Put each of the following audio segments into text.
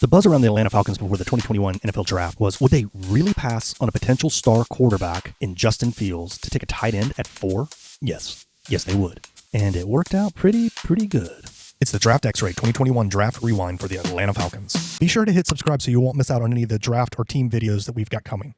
The buzz around the Atlanta Falcons before the 2021 NFL Draft was, would they really pass on a potential star quarterback in Justin Fields to take a tight end at 4? Yes, they would. And it worked out pretty good. It's the Draft Xray 2021 Draft Rewind for the Atlanta Falcons. Be sure to hit subscribe so you won't miss out on any of the draft or team videos that we've got coming.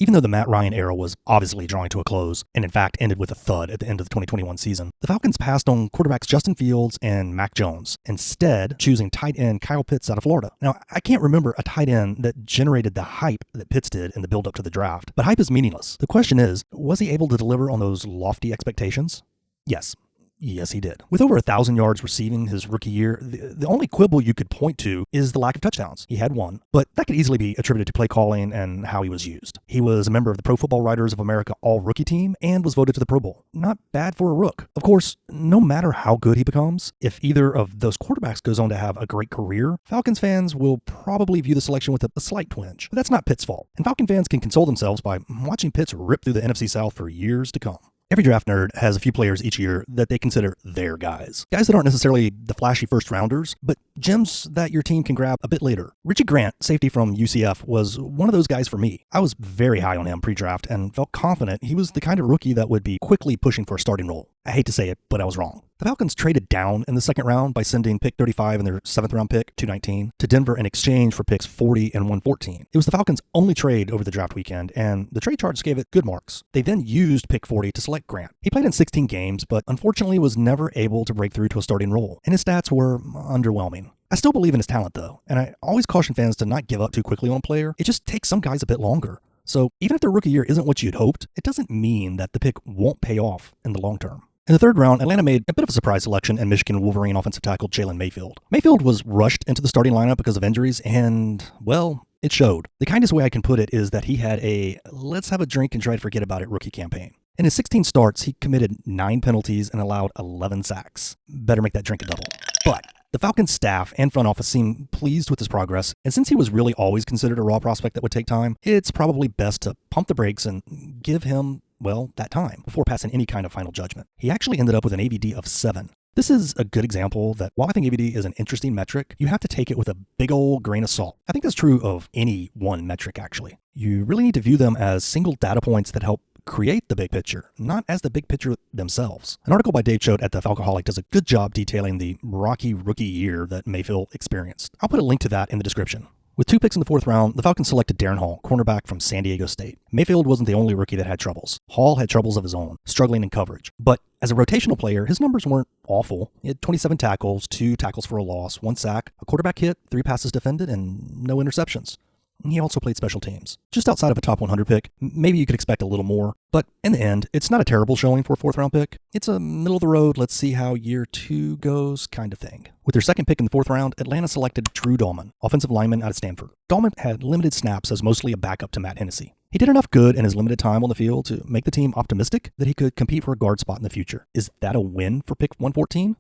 Even though the Matt Ryan era was obviously drawing to a close, and in fact ended with a thud at the end of the 2021 season, the Falcons passed on quarterbacks Justin Fields and Mac Jones, instead choosing tight end Kyle Pitts out of Florida. Now, I can't remember a tight end that generated the hype that Pitts did in the build-up to the draft, but hype is meaningless. The question is, was he able to deliver on those lofty expectations? Yes, he did. With over 1,000 yards receiving his rookie year, the only quibble you could point to is the lack of touchdowns. He had one, but that could easily be attributed to play calling and how he was used. He was a member of the Pro Football Writers of America All-Rookie Team and was voted to the Pro Bowl. Not bad for a rook. Of course, no matter how good he becomes, if either of those quarterbacks goes on to have a great career, Falcons fans will probably view the selection with a slight twinge. But that's not Pitt's fault, and Falcon fans can console themselves by watching Pitts rip through the NFC South for years to come. Every draft nerd has a few players each year that they consider their guys. Guys that aren't necessarily the flashy first rounders, but gems that your team can grab a bit later. Richie Grant, safety from UCF, was one of those guys for me. I was very high on him pre-draft and felt confident he was the kind of rookie that would be quickly pushing for a starting role. I hate to say it, but I was wrong. The Falcons traded down in the second round by sending pick 35 and their 7th round pick, 219, to Denver in exchange for picks 40 and 114. It was the Falcons' only trade over the draft weekend, and the trade charts gave it good marks. They then used pick 40 to select Grant. He played in 16 games, but unfortunately was never able to break through to a starting role, and his stats were underwhelming. I still believe in his talent, though, and I always caution fans to not give up too quickly on a player. It just takes some guys a bit longer. So even if their rookie year isn't what you'd hoped, it doesn't mean that the pick won't pay off in the long term. In the third round, Atlanta made a bit of a surprise selection in Michigan Wolverine offensive tackle Jalen Mayfield. Mayfield was rushed into the starting lineup because of injuries, and, well, it showed. The kindest way I can put it is that he had a let's have a drink and try to forget about it rookie campaign. In his 16 starts, he committed 9 penalties and allowed 11 sacks. Better make that drink a double. But the Falcons staff and front office seemed pleased with his progress, and since he was really always considered a raw prospect that would take time, it's probably best to pump the brakes and give him, well, that time before passing any kind of final judgment. He actually ended up with an AVD of 7. This is a good example that while I think AVD is an interesting metric, you have to take it with a big old grain of salt. I think that's true of any one metric, actually. You really need to view them as single data points that help create the big picture, not as the big picture themselves. An article by Dave Choate at the Falcoholic does a good job detailing the rocky rookie year that Mayfield experienced. I'll put a link to that in the description. With 2 picks in the 4th round, the Falcons selected Darren Hall, cornerback from San Diego State. Mayfield wasn't the only rookie that had troubles. Hall had troubles of his own, struggling in coverage. But as a rotational player, his numbers weren't awful. He had 27 tackles, 2 tackles for a loss, 1 sack, a quarterback hit, 3 passes defended, and no interceptions. He also played special teams. Just outside of a top 100 pick, maybe you could expect a little more, but in the end, it's not a terrible showing for a 4th round pick. It's a middle of the road, let's see how year 2 goes kind of thing. With their 2nd pick in the 4th round, Atlanta selected Dalman, offensive lineman out of Stanford. Dalman had limited snaps as mostly a backup to Matt Hennessy. He did enough good in his limited time on the field to make the team optimistic that he could compete for a guard spot in the future. Is that a win for pick 114?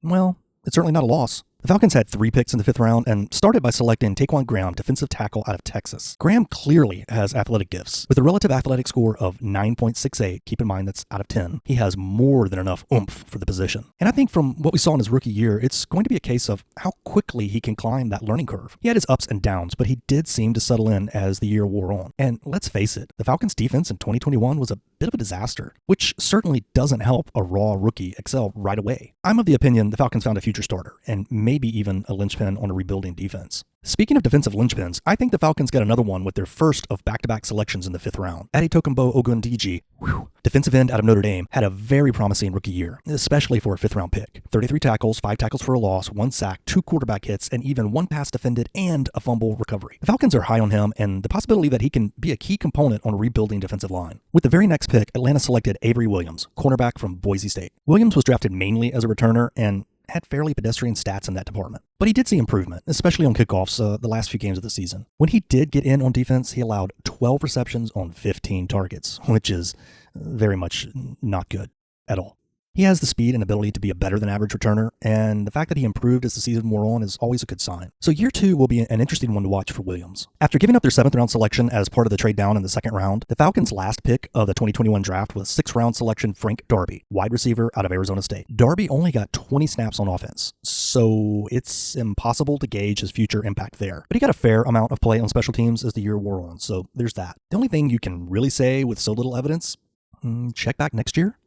Well, it's certainly not a loss. The Falcons had 3 picks in the 5th round and started by selecting Taquan Graham, defensive tackle out of Texas. Graham clearly has athletic gifts. With a relative athletic score of 9.68, keep in mind that's out of 10, he has more than enough oomph for the position. And I think from what we saw in his rookie year, it's going to be a case of how quickly he can climb that learning curve. He had his ups and downs, but he did seem to settle in as the year wore on. And let's face it, the Falcons defense in 2021 was a bit of a disaster, which certainly doesn't help a raw rookie excel right away. I'm of the opinion the Falcons found a future starter, and maybe even a linchpin on a rebuilding defense. Speaking of defensive linchpins, I think the Falcons got another one with their first of back-to-back selections in the 5th round. Adetokunbo Ogundeji, defensive end out of Notre Dame, had a very promising rookie year, especially for a 5th round pick. 33 tackles, 5 tackles for a loss, 1 sack, 2 quarterback hits, and even 1 pass defended and a fumble recovery. The Falcons are high on him and the possibility that he can be a key component on a rebuilding defensive line. With the very next pick, Atlanta selected Avery Williams, cornerback from Boise State. Williams was drafted mainly as a returner and had fairly pedestrian stats in that department. But he did see improvement, especially on kickoffs the last few games of the season. When he did get in on defense, he allowed 12 receptions on 15 targets, which is very much not good at all. He has the speed and ability to be a better than average returner, and the fact that he improved as the season wore on is always a good sign. So year 2 will be an interesting one to watch for Williams. After giving up their 7th round selection as part of the trade down in the 2nd round, the Falcons' last pick of the 2021 draft was 6th round selection Frank Darby, wide receiver out of Arizona State. Darby only got 20 snaps on offense, so it's impossible to gauge his future impact there. But he got a fair amount of play on special teams as the year wore on, so there's that. The only thing you can really say with so little evidence, check back next year.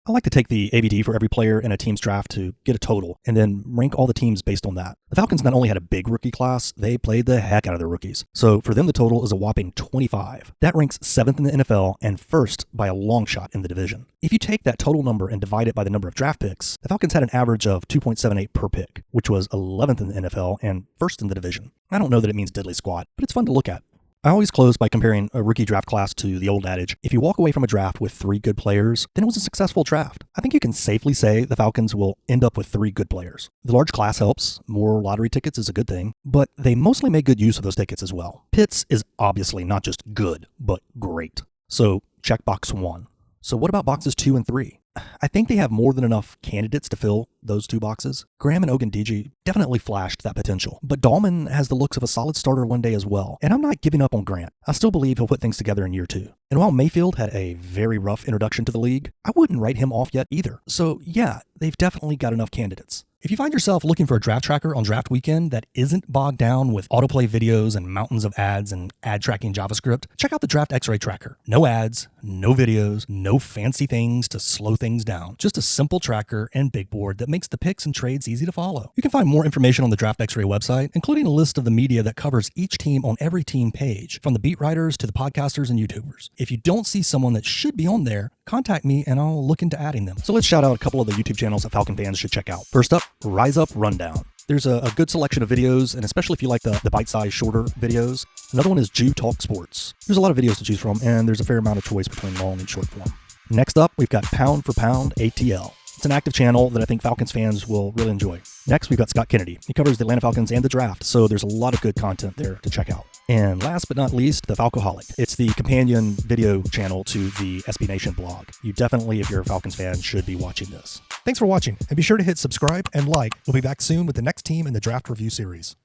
I like to take the AVD for every player in a team's draft to get a total, and then rank all the teams based on that. The Falcons not only had a big rookie class, they played the heck out of their rookies. So for them, the total is a whopping 25. That ranks 7th in the NFL and 1st by a long shot in the division. If you take that total number and divide it by the number of draft picks, the Falcons had an average of 2.78 per pick, which was 11th in the NFL and 1st in the division. I don't know that it means diddly squat, but it's fun to look at. I always close by comparing a rookie draft class to the old adage, if you walk away from a draft with 3 good players, then it was a successful draft. I think you can safely say the Falcons will end up with 3 good players. The large class helps, more lottery tickets is a good thing, but they mostly make good use of those tickets as well. Pitts is obviously not just good, but great. So check box 1. So what about boxes 2 and 3? I think they have more than enough candidates to fill those 2 boxes. Graham and Ogundeji definitely flashed that potential, but Dalman has the looks of a solid starter one day as well, and I'm not giving up on Grant. I still believe he'll put things together in year 2. And while Mayfield had a very rough introduction to the league, I wouldn't write him off yet either. So yeah, they've definitely got enough candidates. If you find yourself looking for a draft tracker on draft weekend that isn't bogged down with autoplay videos and mountains of ads and ad tracking JavaScript, check out the Draft Xray tracker. No ads, no videos, no fancy things to slow things down. Just a simple tracker and big board that makes the picks and trades easy to follow. You can find more information on the Draft Xray website, including a list of the media that covers each team on every team page, from the beat writers to the podcasters and YouTubers. If you don't see someone that should be on there, contact me and I'll look into adding them. So let's shout out a couple of the YouTube channels that Falcon fans should check out. First up, Rise Up Rundown. There's a good selection of videos, and especially if you like the bite-sized, shorter videos. Another one is TalkSports. There's a lot of videos to choose from, and there's a fair amount of choice between long and short form. Next up, we've got Pound Atl. It's an active channel that I think Falcons fans will really enjoy. Next, we've got Scott Kennedy. He covers the Atlanta Falcons and the draft, so there's a lot of good content there to check out. And last but not least, the Falcoholic. It's the companion video channel to the SB Nation blog. You definitely, if you're a Falcons fan, should be watching this. Thanks for watching, and be sure to hit subscribe and like. We'll be back soon with the next team in the draft review series.